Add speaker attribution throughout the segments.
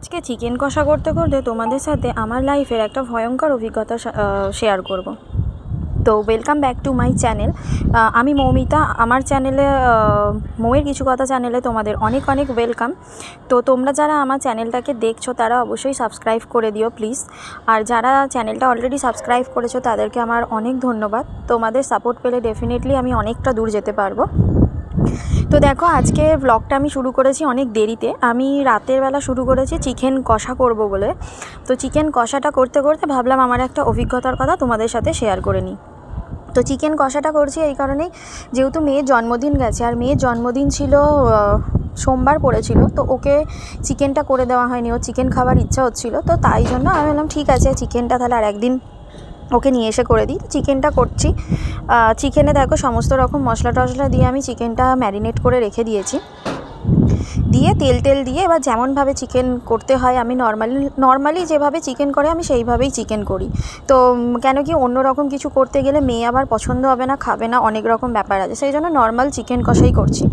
Speaker 1: আজকে চিকেন কষা করতে করতে তোমাদের সাথে আমার লাইফের একটা ভয়ঙ্কর অভিজ্ঞতা শেয়ার করব। তো welcome back to my channel. আমি মৌমিতা। আমার চ্যানেলে মৌয়ের কিছু কথা চ্যানেলে তোমাদের অনেক অনেক ওয়েলকাম। তো তোমরা যারা আমার চ্যানেলটাকে দেখছো তারা অবশ্যই সাবস্ক্রাইব করে দিও প্লিজ। আর যারা চ্যানেলটা অলরেডি সাবস্ক্রাইব করেছো তাদেরকে আমার অনেক ধন্যবাদ। তোমাদের সাপোর্ট পেলে ডেফিনেটলি আমি অনেকটা দূর যেতে পারবো। তো দেখো, আজকে ব্লগটা আমি শুরু করেছি অনেক দেরিতে। আমি রাতের বেলা শুরু করেছি চিকেন কষা করব বলে। তো চিকেন কষাটা করতে করতে ভাবলাম আমার একটা অভিজ্ঞতার কথা তোমাদের সাথে শেয়ার করে নিই। তো চিকেন কষাটা করছি এই কারণেই, যেহেতু মেয়ের জন্মদিন গেছে আর মেয়ের জন্মদিন ছিল সোমবার পড়েছিল, তো ওকে চিকেনটা করে দেওয়া হয়নি। ও চিকেন খাবার ইচ্ছা হচ্ছিলো, তো তাই জন্য আমি বললাম ঠিক আছে চিকেনটা তাহলে আর একদিন ওকে নিয়ে এসে করে দিই। চিকেনটা করছি। চিকেনে দেখো সমস্ত রকম মশলা টশলা দিয়ে আমি চিকেনটা ম্যারিনেট করে রেখে দিয়েছি। দিয়ে তেল দিয়ে এবার যেমনভাবে চিকেন করতে হয় আমি নর্মালি যেভাবে চিকেন করে আমি সেইভাবেই চিকেন করি। তো কেন কি অন্য রকম কিছু করতে গেলে মেয়ে আবার পছন্দ হবে না, খাবে না, অনেক রকম ব্যাপার আছে, সেই জন্য নর্মাল চিকেন কষাই করছি।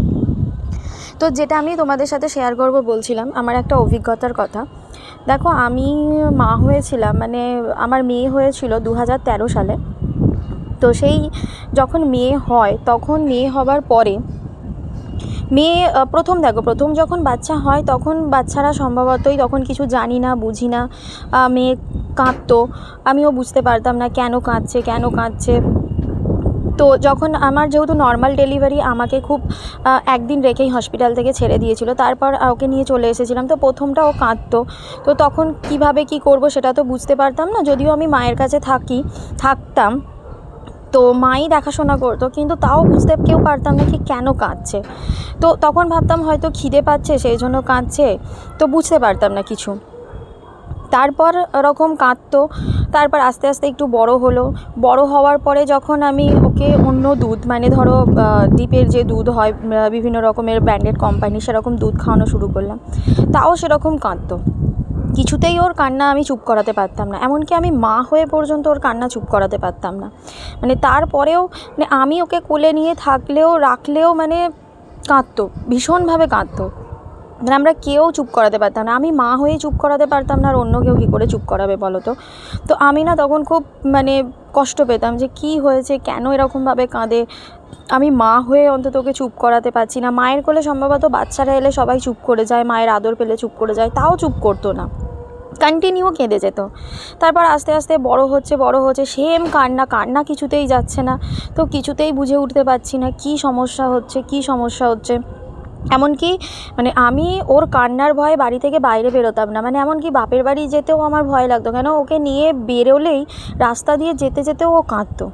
Speaker 1: তো যেটা আমি তোমাদের সাথে শেয়ার করব বলছিলাম আমার একটা অভিজ্ঞতার কথা। দেখো, আমি মা হয়েছিলাম, মানে আমার মেয়ে হয়েছিল 2013 সালে। তো সেই যখন মেয়ে হয়, তখন মেয়ে হবার পরে প্রথম যখন বাচ্চা হয় তখন বাচ্চারা স্বভাবতই তখন কিছু জানি না, বুঝি না। মেয়ে কাঁদতো, আমিও বুঝতে পারতাম না কেন কাঁদছে। তো যখন আমার যেহেতু নর্মাল ডেলিভারি, আমাকে খুব একদিন রেখেই হসপিটাল থেকে ছেড়ে দিয়েছিল, তারপর ওকে নিয়ে চলে এসেছিলাম। তো প্রথমটা ও কাঁদতো, তো তখন কিভাবে কি করব সেটা তো বুঝতে পারতাম না। যদিও আমি মায়ের কাছে থাকতাম, তো মাই দেখাশোনা করতো, কিন্তু তাও বুঝতে কেউ পারতাম না কি কেন কাঁদছে। তো তখন ভাবতাম হয়তো খিদে পাচ্ছে সেই জন্য কাঁদছে, তো বুঝতে পারতাম না কিছু। তারপর ওরকম কাঁদতো, তারপর আস্তে আস্তে একটু বড় হওয়ার পরে যখন আমি ওকে অন্য দুধ, মানে ধরো ডিপের যে দুধ হয় বিভিন্ন রকমের ব্র্যান্ডেড কোম্পানি, সেরকম দুধ খাওয়ানো শুরু করলাম, তাও সেরকম কাঁদতো। কিছুতেই ওর কান্না আমি চুপ করাতে পারতাম না, এমনকি আমি মা হয়ে পর্যন্ত ওর কান্না চুপ করাতে পারতাম না। মানে তারপরেও মানে আমি ওকে কোলে নিয়ে রাখলেও মানে কাঁদতো, ভীষণভাবে কাঁদতো। মানে আমরা কেউ চুপ করাতে পারতাম না। আমি মা হয়ে চুপ করাতে পারতাম না, আর অন্য কেউ কী করে চুপ করাবে বলো তো। তো আমি না তখন খুব মানে কষ্ট পেতাম যে কী হয়েছে, কেন এরকমভাবে কাঁদে। আমি মা হয়ে অন্তত ওকে চুপ করাতে পারছি না। মায়ের কোলে সম্ভবত বাচ্চারা এলে সবাই চুপ করে যায়, মায়ের আদর পেলে চুপ করে যায়, তাও চুপ করতো না, কন্টিনিউ কেঁদে যেত। তারপর আস্তে আস্তে বড় হচ্ছে সেম কান্না কিছুতেই যাচ্ছে না। তো কিছুতেই বুঝে উঠতে পারছি না কী সমস্যা হচ্ছে। এমনকি মানে আমি ওর কান্নার ভয়ে বাড়ি থেকে বাইরে বেরোতাম না, মানে এমনকি বাপের বাড়ি যেতেও আমার ভয় লাগতো। কেন, ওকে নিয়ে বেরোলেই রাস্তা দিয়ে যেতেও ও কাঁদতো।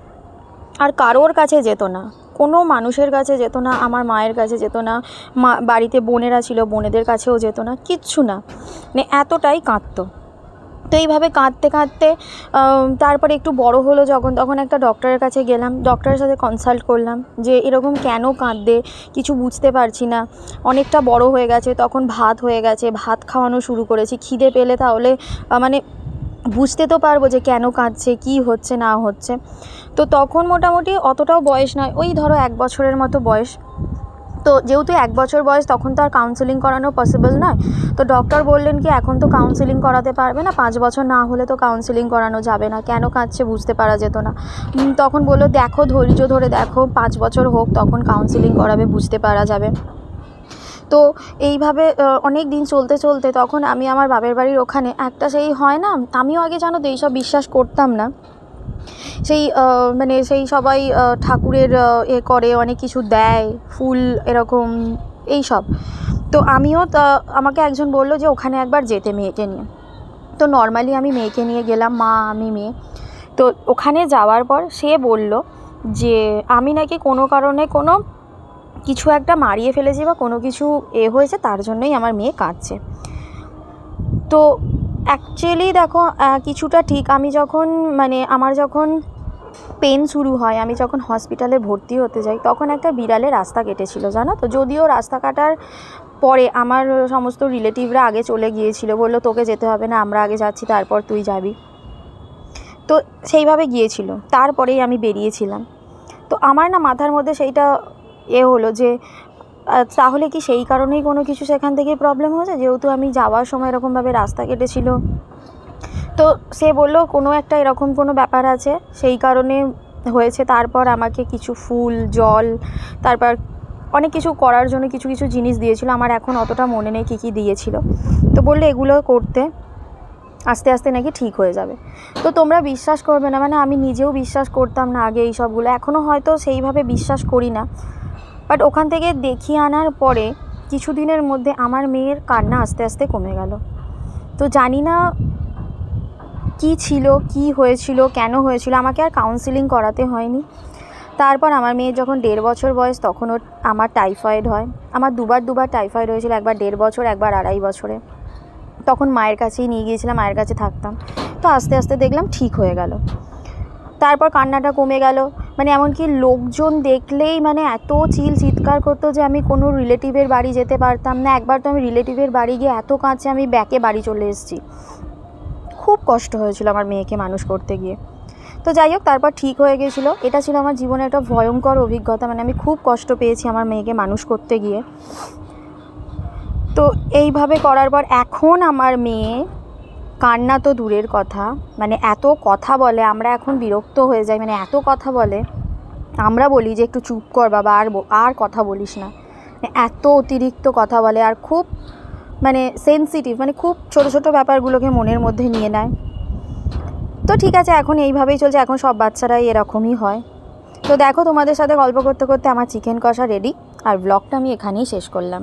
Speaker 1: আর কারোর কাছে যেত না, কোনো মানুষের কাছে যেত না, আমার মায়ের কাছে যেত না, বাড়িতে বোনেরা ছিল বোনেদের কাছেও যেত না, কিচ্ছু না, মানে এতটাই কাঁদতো। তো এইভাবে কাঁদতে তারপরে একটু বড় হলো যখন, তখন একটা ডক্টরের কাছে গেলাম, ডক্টরের সাথে কনসাল্ট করলাম যে এরকম কেন কাঁদবে, কিছু বুঝতে পারছি না। অনেকটা বড় হয়ে গেছে, তখন ভাত খাওয়ানো শুরু করেছি। খিদে পেলে তাহলে মানে বুঝতে তো পারবো যে কেন কাঁদছে, কী হচ্ছে না হচ্ছে। তো তখন মোটামুটি অতটাও বয়স নয়, ওই ধরো 1 বছরের মতো বয়স। তো যেহেতু 1 বছর বয়স, তখন তো আর কাউন্সেলিং করানো পসিবল নয়। তো ডক্টর বললেন কি এখন তো কাউন্সেলিং করাতে পারবে না, 5 বছর না হলে তো কাউন্সেলিং করানো যাবে না। কেন কাঁদছে বুঝতে পারা যেত না। তখন বললো দেখো, ধৈর্য ধরে দেখো, 5 বছর হোক, তখন কাউন্সেলিং করাবে, বুঝতে পারা যাবে। তো এইভাবে অনেক দিন চলতে তখন আমি আমার বাপের বাড়ির ওখানে একটা সেই হয় না, আমিও আগে জানো তো এইসব বিশ্বাস করতাম না। সেই সবাই ঠাকুরের করে, অনেক কিছু দেয়, ফুল এরকম এইসব। তো আমিও আমাকে একজন বললো যে ওখানে একবার যেতে মেয়েকে নিয়ে। তো নর্মালি আমি মেয়েকে নিয়ে গেলাম, মা আমি মেয়ে। তো ওখানে যাওয়ার পর সে বলল যে আমি নাকি কোনো কারণে কোনো কিছু একটা মারিয়ে ফেলেছি বা কোনো কিছু হয়েছে, তার জন্যই আমার মেয়ে কাঁদছে। তো অ্যাকচুয়ালি দেখো কিছুটা ঠিক। আমার যখন পেন শুরু হয়, আমি যখন হসপিটালে ভর্তি হতে যাই, তখন একটা বিড়ালে রাস্তা কেটেছিল জানো তো। যদিও রাস্তা কাটার পরে আমার সমস্ত রিলেটিভরা আগে চলে গিয়েছিল, বললো তোকে যেতে হবে না, আমরা আগে যাচ্ছি, তারপর তুই যাবি। তো সেইভাবে গিয়েছিল, তারপরেই আমি বেরিয়েছিলাম। তো আমার না মাথার মধ্যে সেইটা হলো যে তাহলে কি সেই কারণেই কোনো কিছু সেখান থেকেই প্রবলেম হয়েছে, যেহেতু আমি যাওয়ার সময় এরকমভাবে রাস্তা কেটেছিল। তো সে বলল কোনো একটা এরকম কোনো ব্যাপার আছে, সেই কারণে হয়েছে। তারপর আমাকে কিছু ফুল, জল, তারপর অনেক কিছু করার জন্য কিছু কিছু জিনিস দিয়েছিল। আমার এখন অতটা মনে নেই কী কী দিয়েছিল। তো বললে এগুলো করতে আস্তে আস্তে নাকি ঠিক হয়ে যাবে। তো তোমরা বিশ্বাস করবে না, মানে আমি নিজেও বিশ্বাস করতাম না আগে এই সবগুলো, এখনও হয়তো সেইভাবে বিশ্বাস করি না। বাট ওখান থেকে দেখিয়ে আনার পরে কিছুদিনের মধ্যে আমার মেয়ের কান্না আস্তে আস্তে কমে গেল। তো জানি না কী ছিল, কী হয়েছিল, কেন হয়েছিল, আমাকে আর কাউন্সিলিং করাতে হয়নি। তারপর আমার মেয়ের যখন 1.5 বছর বয়স, তখন আমার টাইফয়েড হয়। আমার দুবার টাইফয়েড হয়েছিল, একবার 1.5 বছর, একবার 2.5 বছরে। তখন মায়ের কাছেই নিয়ে গিয়েছিলাম, মায়ের কাছে থাকতাম। তো আস্তে আস্তে দেখলাম ঠিক হয়ে গেল। তারপর কান্নাটা কমে গেল, মানে এমনকি লোকজন দেখলেই মানে এত চিৎকার করতো যে আমি কোনো রিলেটিভের বাড়ি যেতে পারতাম না। একবার তো আমি রিলেটিভের বাড়ি গিয়ে এত কাঁদছে, আমি ব্যাকে বাড়ি চলে এসেছি। খুব কষ্ট হয়েছিল আমার মেয়েকে মানুষ করতে গিয়ে। তো যাই হোক, তারপর ঠিক হয়ে গেছিলো। এটা ছিল আমার জীবনে একটা ভয়ঙ্কর অভিজ্ঞতা, মানে আমি খুব কষ্ট পেয়েছি আমার মেয়েকে মানুষ করতে গিয়ে। তো এইভাবে করার পর এখন আমার মেয়ে কান্না তো দূরের কথা, মানে এত কথা বলে, আমরা এখন বিরক্ত হয়ে যাই, মানে এত কথা বলে। আমরা বলি যে একটু চুপ কর বাবা, আর কথা বলিস না। এত অতিরিক্ত কথা বলে, আর খুব মানে সেন্সিটিভ, মানে খুব ছোট ছোট ব্যাপারগুলোকে মনের মধ্যে নিয়ে নেয়। তো ঠিক আছে, এখন এইভাবেই চলছে, এখন সব বাচ্চারাই এরকমই হয়। তো দেখো, তোমাদের সাথে গল্প করতে করতে আমার চিকেন কষা রেডি, আর ব্লগটা আমি এখানেই শেষ করলাম।